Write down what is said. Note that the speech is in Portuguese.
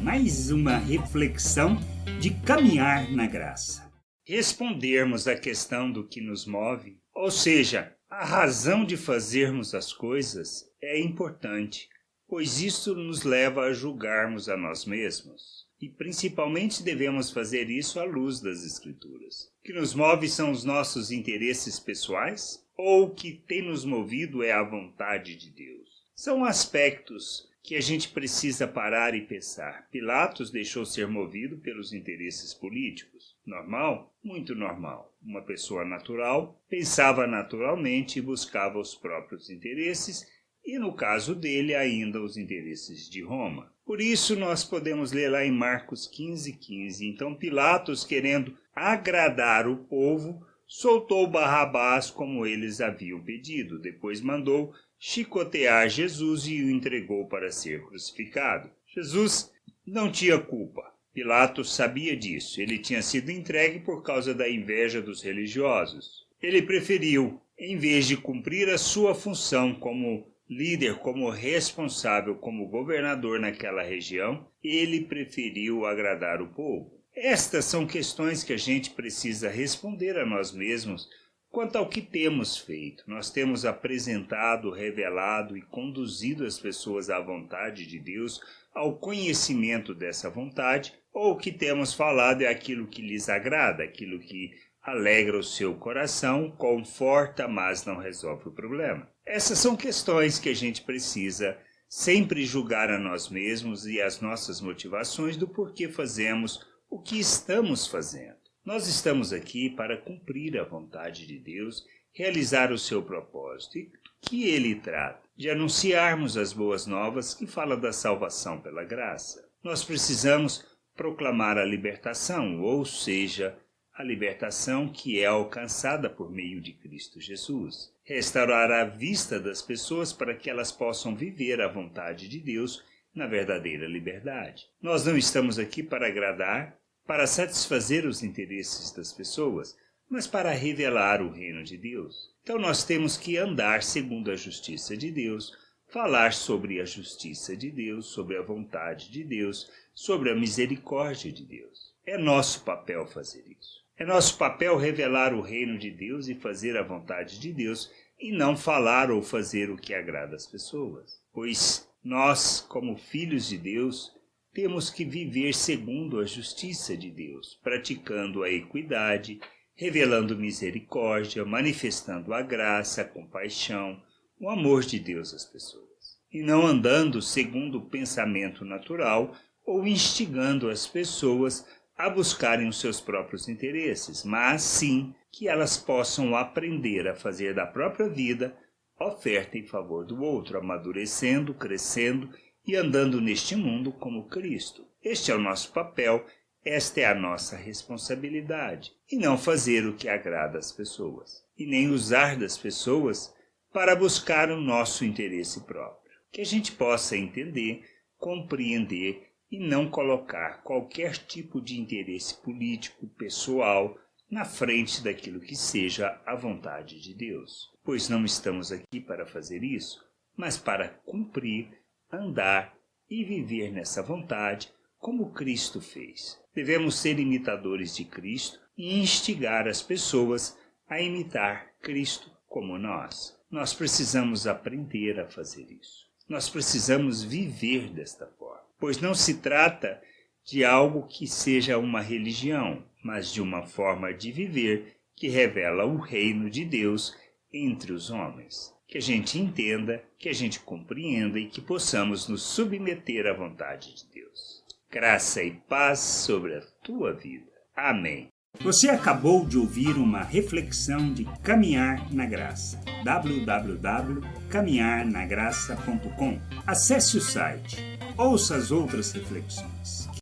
mais uma reflexão de caminhar na graça. Respondermos à questão do que nos move, ou seja, a razão de fazermos as coisas, é importante, pois isso nos leva a julgarmos a nós mesmos. E principalmente devemos fazer isso à luz das Escrituras. O que nos move são os nossos interesses pessoais? Ou o que tem nos movido é a vontade de Deus? São aspectos que a gente precisa parar e pensar. Pilatos deixou ser movido pelos interesses políticos. Normal? Muito normal. Uma pessoa natural pensava naturalmente e buscava os próprios interesses, e no caso dele ainda os interesses de Roma. Por isso nós podemos ler lá em Marcos 15:15. Então Pilatos, querendo agradar o povo, soltou Barrabás como eles haviam pedido. Depois mandou chicotear Jesus e o entregou para ser crucificado. Jesus não tinha culpa. Pilatos sabia disso. Ele tinha sido entregue por causa da inveja dos religiosos. Ele preferiu, em vez de cumprir a sua função como líder, como responsável, como governador naquela região, ele preferiu agradar o povo. Estas são questões que a gente precisa responder a nós mesmos quanto ao que temos feito. Nós temos apresentado, revelado e conduzido as pessoas à vontade de Deus, ao conhecimento dessa vontade, ou o que temos falado é aquilo que lhes agrada, aquilo que alegra o seu coração, conforta, mas não resolve o problema. Essas são questões que a gente precisa sempre julgar a nós mesmos e as nossas motivações do porquê fazemos o que estamos fazendo. Nós estamos aqui para cumprir a vontade de Deus, realizar o seu propósito. E que ele trata? De anunciarmos as boas novas que fala da salvação pela graça. Nós precisamos proclamar a libertação, ou seja, a libertação que é alcançada por meio de Cristo Jesus. Restaurar a vista das pessoas para que elas possam viver a vontade de Deus na verdadeira liberdade. Nós não estamos aqui para agradar, para satisfazer os interesses das pessoas, mas para revelar o reino de Deus. Então nós temos que andar segundo a justiça de Deus, falar sobre a justiça de Deus, sobre a vontade de Deus, sobre a misericórdia de Deus. É nosso papel fazer isso. É nosso papel revelar o reino de Deus e fazer a vontade de Deus, e não falar ou fazer o que agrada às pessoas. Pois nós, como filhos de Deus, temos que viver segundo a justiça de Deus, praticando a equidade, revelando misericórdia, manifestando a graça, a compaixão, o amor de Deus às pessoas. E não andando segundo o pensamento natural ou instigando as pessoas a buscarem os seus próprios interesses, mas sim que elas possam aprender a fazer da própria vida oferta em favor do outro, amadurecendo, crescendo e andando neste mundo como Cristo. Este é o nosso papel, esta é a nossa responsabilidade, e não fazer o que agrada às pessoas, e nem usar das pessoas para buscar o nosso interesse próprio. Que a gente possa entender, compreender e não colocar qualquer tipo de interesse político, pessoal, na frente daquilo que seja a vontade de Deus. Pois não estamos aqui para fazer isso, mas para cumprir, andar e viver nessa vontade como Cristo fez. Devemos ser imitadores de Cristo e instigar as pessoas a imitar Cristo como nós. Nós precisamos aprender a fazer isso. Nós precisamos viver desta forma. Pois não se trata de algo que seja uma religião, mas de uma forma de viver que revela o reino de Deus entre os homens. Que a gente entenda, que a gente compreenda e que possamos nos submeter à vontade de Deus. Graça e paz sobre a tua vida. Amém. Você acabou de ouvir uma reflexão de Caminhar na Graça. www.caminharnagraça.com. Acesse o site. Ouça as outras reflexões.